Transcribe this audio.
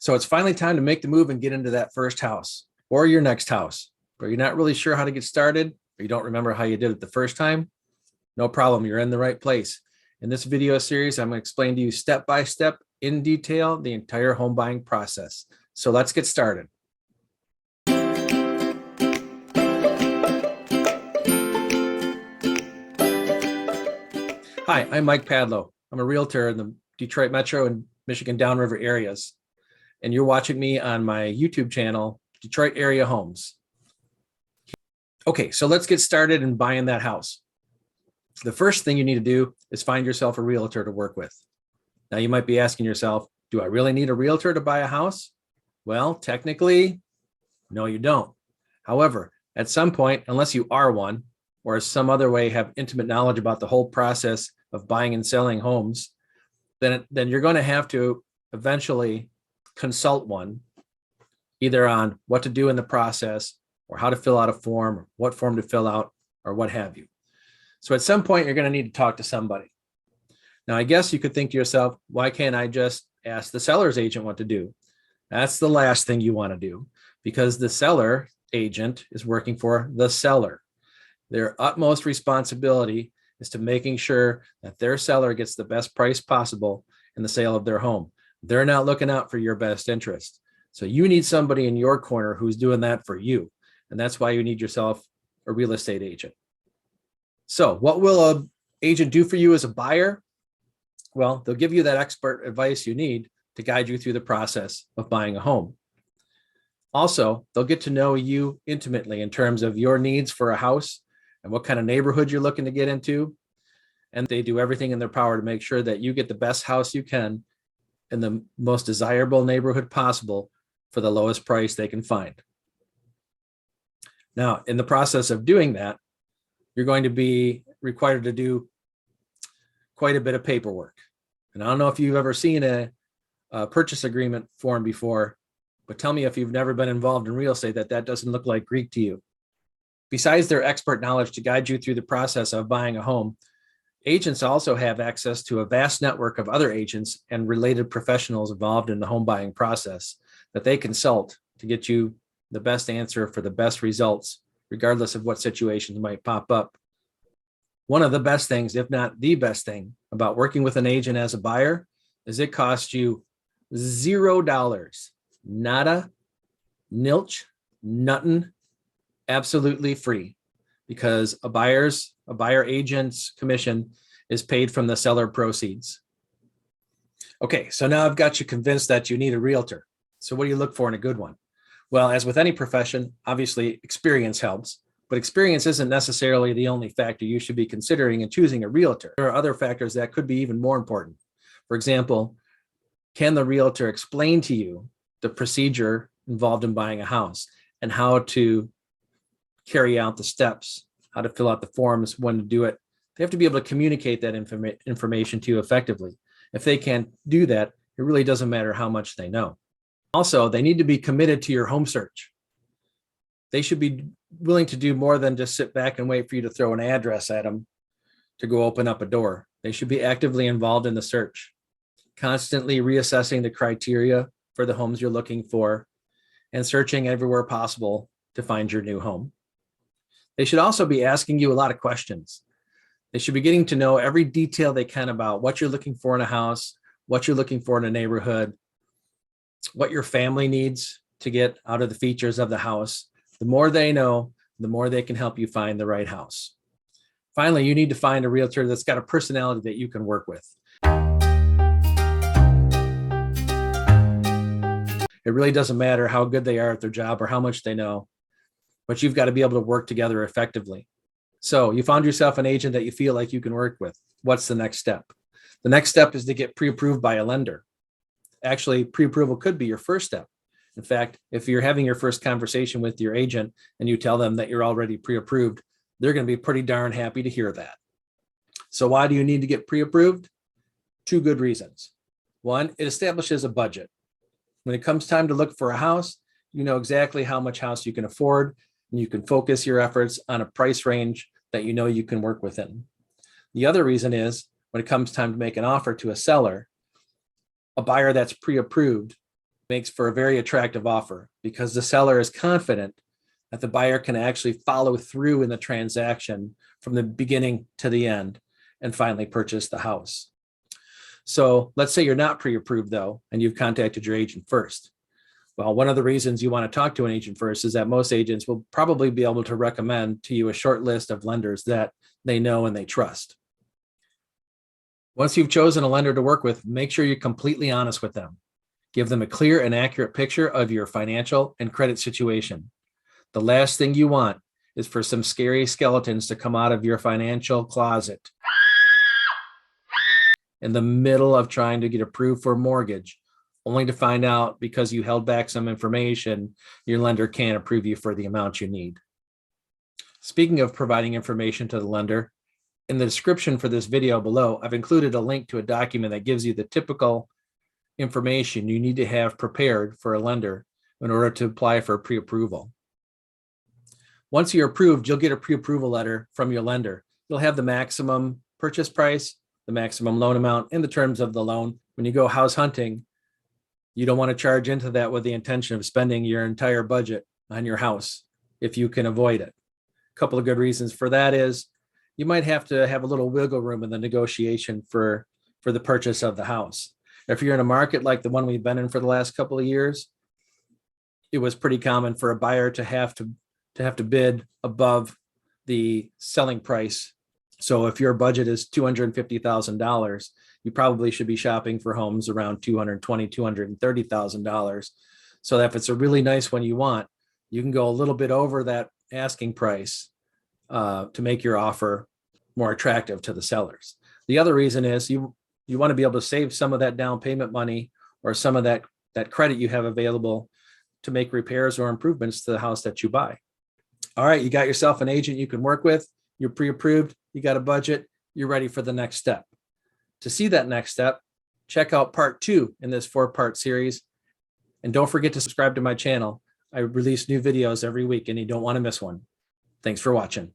So it's finally time to make the move and get into that first house or your next house, but you're not really sure how to get started, or you don't remember how you did it the first time. No problem, you're in the right place. In this video series, I'm going to explain to you step by step in detail the entire home buying process. So let's get started. Hi, I'm Mike Padlo. I'm a realtor in the Detroit Metro and Michigan Downriver areas. And you're watching me on my YouTube channel, Detroit Area Homes. Okay, so let's get started in buying that house. The first thing you need to do is find yourself a realtor to work with. Now you might be asking yourself, do I really need a realtor to buy a house? Well, technically, no, you don't. However, at some point, unless you are one, or some other way have intimate knowledge about the whole process of buying and selling homes, then you're going to have to eventually consult one, either on what to do in the process or how to fill out a form, or what form to fill out, or what have you. So at some point, you're going to need to talk to somebody. Now, I guess you could think to yourself, why can't I just ask the seller's agent what to do? That's the last thing you want to do, because the seller agent is working for the seller. Their utmost responsibility is to making sure that their seller gets the best price possible in the sale of their home. They're not looking out for your best interest. So you need somebody in your corner who's doing that for you. And that's why you need yourself a real estate agent. So what will an agent do for you as a buyer? Well, they'll give you that expert advice you need to guide you through the process of buying a home. Also, they'll get to know you intimately in terms of your needs for a house and what kind of neighborhood you're looking to get into. And they do everything in their power to make sure that you get the best house you can in the most desirable neighborhood possible for the lowest price they can find. Now, in the process of doing that, you're going to be required to do quite a bit of paperwork. And I don't know if you've ever seen a purchase agreement form before, but tell me if you've never been involved in real estate that doesn't look like Greek to you. Besides their expert knowledge to guide you through the process of buying a home, agents also have access to a vast network of other agents and related professionals involved in the home buying process that they consult to get you the best answer for the best results, regardless of what situations might pop up. One of the best things, if not the best thing, about working with an agent as a buyer is it costs you $0, nada, nilch, nothing, absolutely free, because a buyer agent's commission is paid from the seller proceeds. Okay, so now I've got you convinced that you need a realtor. So what do you look for in a good one? Well, as with any profession, obviously experience helps, but experience isn't necessarily the only factor you should be considering in choosing a realtor. There are other factors that could be even more important. For example, can the realtor explain to you the procedure involved in buying a house and how to carry out the steps, how to fill out the forms, when to do it? They have to be able to communicate that information to you effectively. If they can't do that, it really doesn't matter how much they know. Also, they need to be committed to your home search. They should be willing to do more than just sit back and wait for you to throw an address at them to go open up a door. They should be actively involved in the search, constantly reassessing the criteria for the homes you're looking for and searching everywhere possible to find your new home. They should also be asking you a lot of questions. They should be getting to know every detail they can about what you're looking for in a house, what you're looking for in a neighborhood, what your family needs to get out of the features of the house. The more they know, the more they can help you find the right house. Finally, you need to find a realtor that's got a personality that you can work with. It really doesn't matter how good they are at their job or how much they know, but you've got to be able to work together effectively. So you found yourself an agent that you feel like you can work with. What's the next step? The next step is to get pre-approved by a lender. Actually, pre-approval could be your first step. In fact, if you're having your first conversation with your agent and you tell them that you're already pre-approved, they're going to be pretty darn happy to hear that. So why do you need to get pre-approved? Two good reasons. One, it establishes a budget. When it comes time to look for a house, you know exactly how much house you can afford, and you can focus your efforts on a price range that you know you can work within. The other reason is when it comes time to make an offer to a seller, a buyer that's pre-approved makes for a very attractive offer because the seller is confident that the buyer can actually follow through in the transaction from the beginning to the end and finally purchase the house. So let's say you're not pre-approved though, and you've contacted your agent first. Well, one of the reasons you want to talk to an agent first is that most agents will probably be able to recommend to you a short list of lenders that they know and they trust. Once you've chosen a lender to work with, make sure you're completely honest with them. Give them a clear and accurate picture of your financial and credit situation. The last thing you want is for some scary skeletons to come out of your financial closet in the middle of trying to get approved for a mortgage, only to find out because you held back some information, your lender can't approve you for the amount you need. Speaking of providing information to the lender, in the description for this video below, I've included a link to a document that gives you the typical information you need to have prepared for a lender in order to apply for pre-approval. Once you're approved, you'll get a pre-approval letter from your lender. You'll have the maximum purchase price, the maximum loan amount, and the terms of the loan. When you go house hunting, you don't want to charge into that with the intention of spending your entire budget on your house if you can avoid it. A couple of good reasons for that is you might have to have a little wiggle room in the negotiation for the purchase of the house. If you're in a market like the one we've been in for the last couple of years, it was pretty common for a buyer to have to bid above the selling price. So if your budget is $250,000, you probably should be shopping for homes around $220,000, $230,000. So that if it's a really nice one you want, you can go a little bit over that asking price to make your offer more attractive to the sellers. The other reason is you want to be able to save some of that down payment money or some of that credit you have available to make repairs or improvements to the house that you buy. All right, you got yourself an agent you can work with, you're pre-approved, you got a budget, you're ready for the next step. To see that next step, check out part 2 in this 4-part series. And don't forget to subscribe to my channel. I release new videos every week and you don't want to miss one. Thanks for watching.